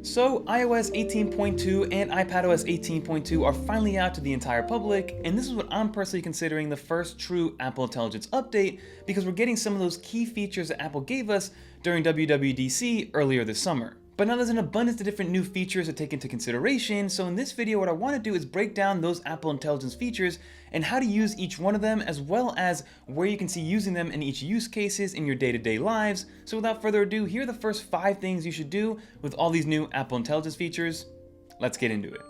So iOS 18.2 and iPadOS 18.2 are finally out to the entire public, and this is what I'm personally considering the first true Apple Intelligence update because we're getting some of those key features that Apple gave us during WWDC earlier this summer. But now there's an abundance of different new features to take into consideration, so in this video what I want to do is break down those Apple Intelligence features and how to use each one of them, as well as where you can see using them in each use cases in your day-to-day lives. So without further ado, here are the first 5 things you should do with all these new Apple Intelligence features. Let's get into it.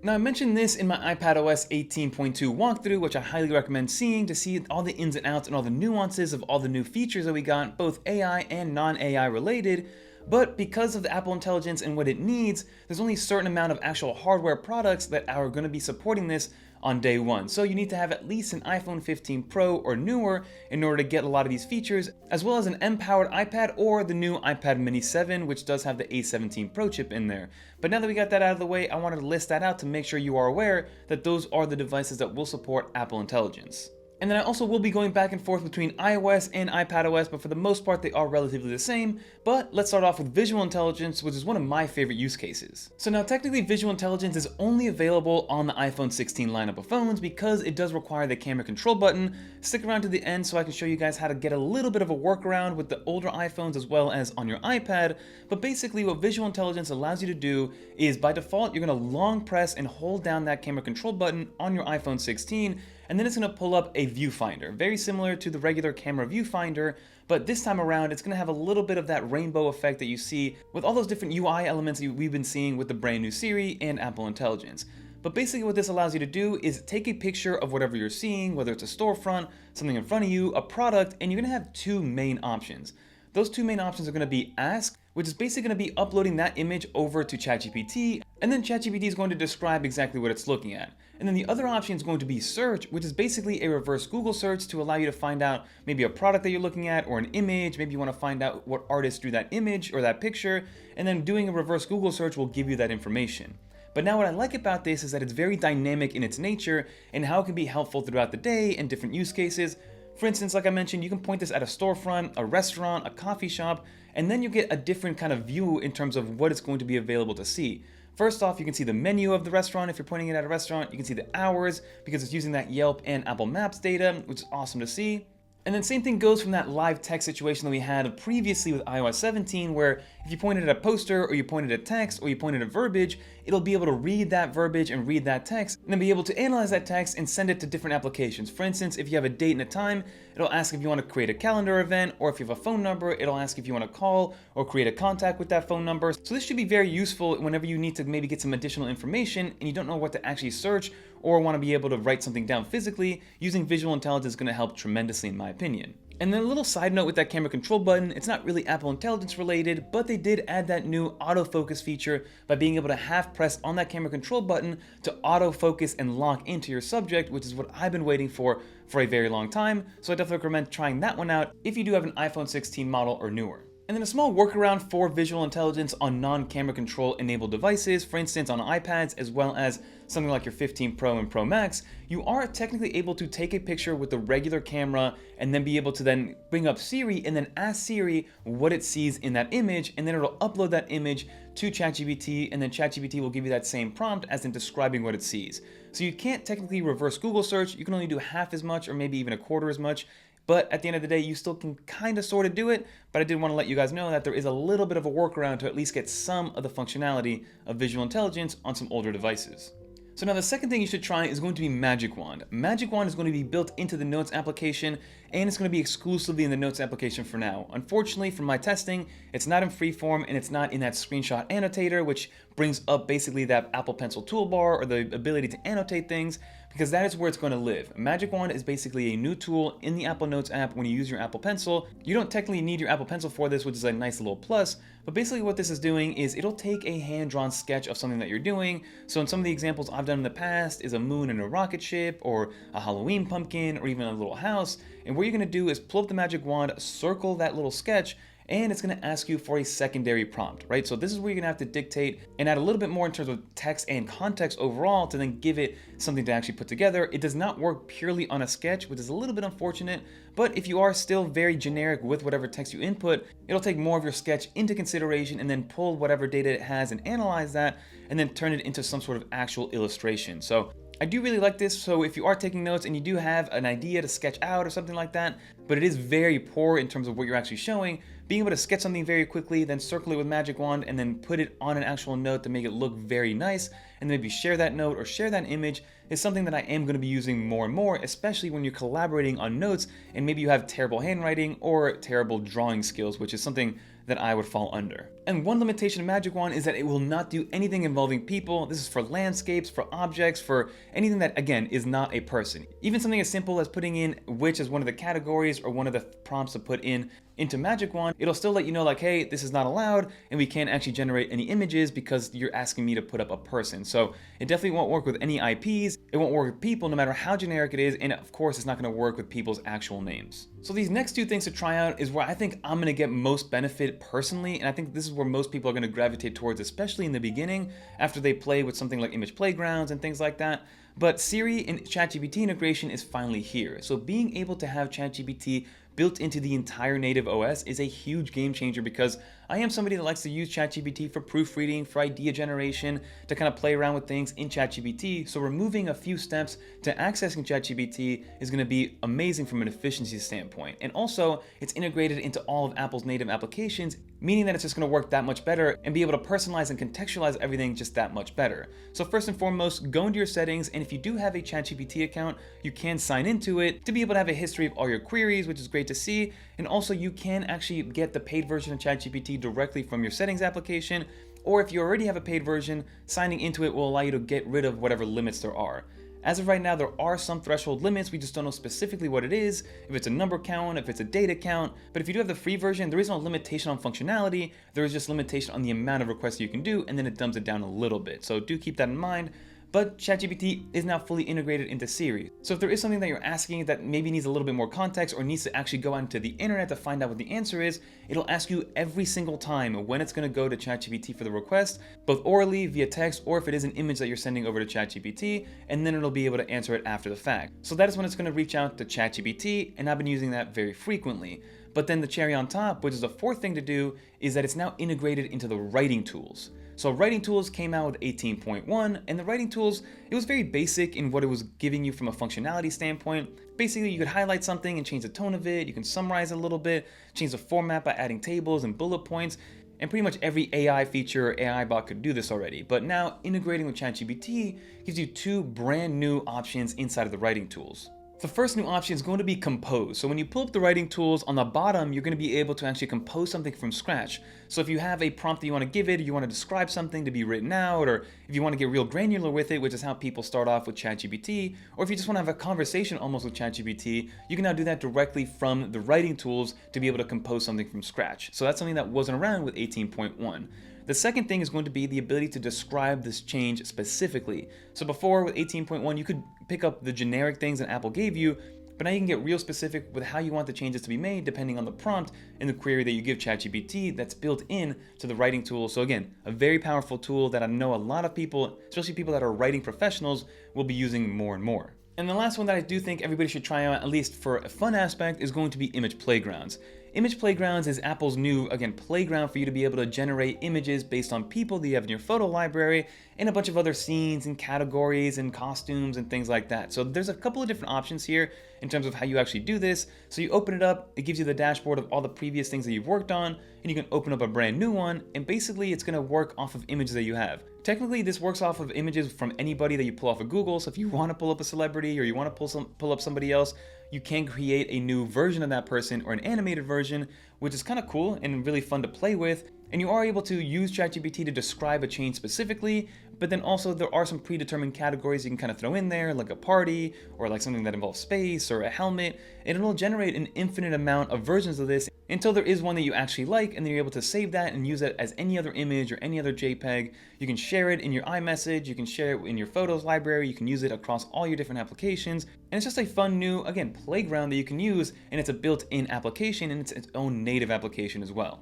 Now I mentioned this in my iPadOS 18.2 walkthrough, which I highly recommend seeing to see all the ins and outs and all the nuances of all the new features that we got, both AI and non-AI related. But because of the Apple Intelligence and what it needs, there's only a certain amount of actual hardware products that are going to be supporting this on day one. So you need to have at least an iPhone 15 Pro or newer in order to get a lot of these features, as well as an M-powered iPad or the new iPad Mini 7, which does have the A17 Pro chip in there. But now that we got that out of the way, I wanted to list that out to make sure you are aware that those are the devices that will support Apple Intelligence. And then I also will be going back and forth between iOS and iPadOS, but for the most part they are relatively the same. But let's start off with visual intelligence, which is one of my favorite use cases. So now technically visual intelligence is only available on the iPhone 16 lineup of phones because it does require the camera control button. Stick around to the end so I can show you guys how to get a little bit of a workaround with the older iPhones as well as on your iPad. But basically what visual intelligence allows you to do is by default you're going to long press and hold down that camera control button on your iPhone 16, and then it's going to pull up a viewfinder, very similar to the regular camera viewfinder, but this time around it's going to have a little bit of that rainbow effect that you see with all those different UI elements that we've been seeing with the brand new Siri and Apple Intelligence. But basically what this allows you to do is take a picture of whatever you're seeing, whether it's a storefront, something in front of you, a product, and you're going to have 2 main options. Those 2 main options are going to be Ask, which is basically going to be uploading that image over to ChatGPT, and then ChatGPT is going to describe exactly what it's looking at. And then the other option is going to be Search, which is basically a reverse Google search to allow you to find out maybe a product that you're looking at or an image. Maybe you want to find out what artist drew that image or that picture, and then doing a reverse Google search will give you that information. But now what I like about this is that it's very dynamic in its nature and how it can be helpful throughout the day in different use cases. For instance, like I mentioned, you can point this at a storefront, a restaurant, a coffee shop, and then you get a different kind of view in terms of what it's going to be available to see. First off, you can see the menu of the restaurant if you're pointing it at a restaurant. You can see the hours because it's using that Yelp and Apple Maps data, which is awesome to see. And then same thing goes from that live text situation that we had previously with iOS 17, where if you pointed at a poster or you pointed at text or you pointed at verbiage, it'll be able to read that verbiage and read that text and then be able to analyze that text and send it to different applications. For instance, if you have a date and a time, it'll ask if you want to create a calendar event, or if you have a phone number, it'll ask if you want to call or create a contact with that phone number. So this should be very useful whenever you need to maybe get some additional information and you don't know what to actually search or want to be able to write something down physically. Using visual intelligence is going to help tremendously in my opinion. And then a little side note with that camera control button, it's not really Apple Intelligence related, but they did add that new autofocus feature by being able to half press on that camera control button to autofocus and lock into your subject, which is what I've been waiting for a very long time. So I definitely recommend trying that one out if you do have an iPhone 16 model or newer. And then a small workaround for visual intelligence on non-camera control enabled devices, for instance on iPads as well as something like your 15 Pro and Pro Max, you are technically able to take a picture with the regular camera and then be able to then bring up Siri and then ask Siri what it sees in that image, and then it'll upload that image to ChatGPT, and then ChatGPT will give you that same prompt as in describing what it sees. So you can't technically reverse Google search, you can only do half as much or maybe even a quarter as much. But at the end of the day, you still can kind of sort of do it, but I did want to let you guys know that there is a little bit of a workaround to at least get some of the functionality of visual intelligence on some older devices. So now the second thing you should try is going to be Magic Wand. Magic Wand is going to be built into the Notes application, and it's going to be exclusively in the Notes application for now. Unfortunately, from my testing, it's not in freeform and it's not in that screenshot annotator, which brings up basically that Apple Pencil toolbar or the ability to annotate things, because that is where it's going to live. Magic Wand is basically a new tool in the Apple Notes app when you use your Apple Pencil. You don't technically need your Apple Pencil for this, which is a nice little plus, but basically what this is doing is it'll take a hand-drawn sketch of something that you're doing. So in some of the examples I've done in the past is a moon and a rocket ship, or a Halloween pumpkin, or even a little house. And what you're going to do is pull up the Magic Wand, circle that little sketch, and it's going to ask you for a secondary prompt, right? So this is where you're going to have to dictate and add a little bit more in terms of text and context overall to then give it something to actually put together. It does not work purely on a sketch, which is a little bit unfortunate, but if you are still very generic with whatever text you input, it'll take more of your sketch into consideration and then pull whatever data it has and analyze that and then turn it into some sort of actual illustration. So I do really like this, so if you are taking notes and you do have an idea to sketch out or something like that, but it is very poor in terms of what you're actually showing, being able to sketch something very quickly, then circle it with magic wand, and then put it on an actual note to make it look very nice, and maybe share that note or share that image is something that I am going to be using more and more, especially when you're collaborating on notes and maybe you have terrible handwriting or terrible drawing skills, which is something that I would fall under. And one limitation of Magic Wand is that it will not do anything involving people. This is for landscapes, for objects, for anything that, again, is not a person. Even something as simple as putting in which as one of the categories or one of the prompts to put in into Magic Wand, it'll still let you know like, hey, this is not allowed and we can't actually generate any images because you're asking me to put up a person. So it definitely won't work with any IPs, it won't work with people no matter how generic it is, and of course it's not going to work with people's actual names. So these next two things to try out is where I think I'm going to get most benefit personally, and I think this is where most people are going to gravitate towards, especially in the beginning after they play with something like image playgrounds and things like that. But Siri and ChatGPT integration is finally here. So being able to have ChatGPT built into the entire native OS is a huge game changer, because I am somebody that likes to use ChatGPT for proofreading, for idea generation, to kind of play around with things in ChatGPT. So removing a few steps to accessing ChatGPT is going to be amazing from an efficiency standpoint. And also, it's integrated into all of Apple's native applications, meaning that it's just going to work that much better and be able to personalize and contextualize everything just that much better. So first and foremost, go into your settings, and if you do have a ChatGPT account, you can sign into it to be able to have a history of all your queries, which is great to see. And also, you can actually get the paid version of ChatGPT directly from your settings application, or if you already have a paid version, signing into it will allow you to get rid of whatever limits there are. As of right now, there are some threshold limits, we just don't know specifically what it is, if it's a number count, if it's a data count, but if you do have the free version, there is no limitation on functionality, there is just limitation on the amount of requests you can do, and then it dumbs it down a little bit, so do keep that in mind. But ChatGPT is now fully integrated into Siri. So if there is something that you're asking that maybe needs a little bit more context or needs to actually go out into the internet to find out what the answer is, it'll ask you every single time when it's going to go to ChatGPT for the request, both orally, via text, or if it is an image that you're sending over to ChatGPT, and then it'll be able to answer it after the fact. So that is when it's going to reach out to ChatGPT, and I've been using that very frequently. But then the cherry on top, which is the fourth thing to do, is that it's now integrated into the writing tools. So writing tools came out with 18.1, and the writing tools, it was very basic in what it was giving you from a functionality standpoint. Basically, you could highlight something and change the tone of it, you can summarize it a little bit, change the format by adding tables and bullet points, and pretty much every AI feature or AI bot could do this already. But now integrating with ChatGPT gives you two brand new options inside of the writing tools. The first new option is going to be compose. So when you pull up the writing tools on the bottom, you're going to be able to actually compose something from scratch. So if you have a prompt that you want to give it, or you want to describe something to be written out, or if you want to get real granular with it, which is how people start off with ChatGPT, or if you just want to have a conversation almost with ChatGPT, you can now do that directly from the writing tools to be able to compose something from scratch. So that's something that wasn't around with 18.1. The second thing is going to be the ability to describe this change specifically. So before with 18.1, you could pick up the generic things that Apple gave you, but now you can get real specific with how you want the changes to be made depending on the prompt and the query that you give ChatGPT that's built in to the writing tool. So again, a very powerful tool that I know a lot of people, especially people that are writing professionals, will be using more and more. And the last one that I do think everybody should try out, at least for a fun aspect, is going to be image playgrounds. Image playgrounds is Apple's new, again, playground for you to be able to generate images based on people that you have in your photo library and a bunch of other scenes and categories and costumes and things like that. So there's a couple of different options here in terms of how you actually do this. So you open it up, it gives you the dashboard of all the previous things that you've worked on, and you can open up a brand new one, and basically it's gonna work off of images that you have. Technically, this works off of images from anybody that you pull off of Google, so if you want to pull up a celebrity or you want to pull up somebody else, you can create a new version of that person or an animated version, which is kind of cool and really fun to play with. And you are able to use ChatGPT to describe a change specifically, but then also there are some predetermined categories you can kind of throw in there, like a party or like something that involves space or a helmet, and it'll generate an infinite amount of versions of this until there is one that you actually like, and then you're able to save that and use it as any other image or any other JPEG. You can share it in your iMessage, you can share it in your photos library, you can use it across all your different applications, and it's just a fun new, again, playground that you can use, and it's a built-in application and it's its own native application as well.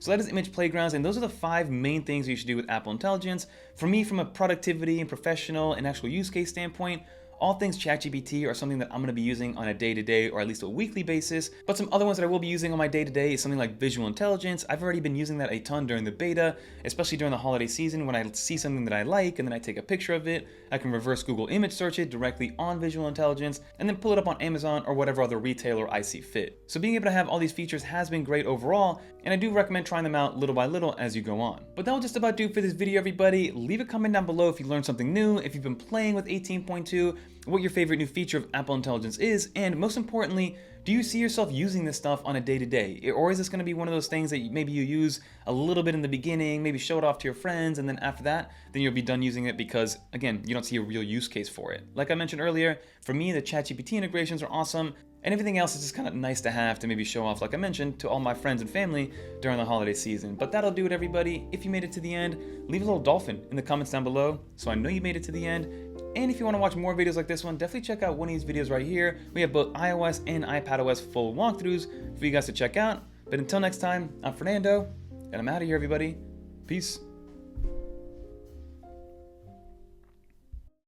So that is Image Playgrounds, and those are the 5 main things you should do with Apple Intelligence. For me, from a productivity and professional and actual use case standpoint, all things ChatGPT are something that I'm going to be using on a day-to-day or at least a weekly basis, but some other ones that I will be using on my day-to-day is something like visual intelligence. I've already been using that a ton during the beta, especially during the holiday season when I see something that I like and then I take a picture of it. I can reverse Google image search it directly on visual intelligence and then pull it up on Amazon or whatever other retailer I see fit. So being able to have all these features has been great overall, and I do recommend trying them out little by little as you go on. But that will just about do for this video, everybody. Leave a comment down below if you learned something new, if you've been playing with 18.2, what your favorite new feature of Apple Intelligence is, and most importantly, do you see yourself using this stuff on a day-to-day? Or is this going to be one of those things that maybe you use a little bit in the beginning, maybe show it off to your friends, and then after that, then you'll be done using it because, again, you don't see a real use case for it. Like I mentioned earlier, for me, the ChatGPT integrations are awesome, and everything else is just kind of nice to have to maybe show off, like I mentioned, to all my friends and family during the holiday season. But that'll do it, everybody. If you made it to the end, leave a little dolphin in the comments down below so I know you made it to the end. And if you want to watch more videos like this one, definitely check out one of these videos right here. We have both iOS and iPadOS full walkthroughs for you guys to check out. But until next time, I'm Fernando, and I'm out of here, everybody. Peace.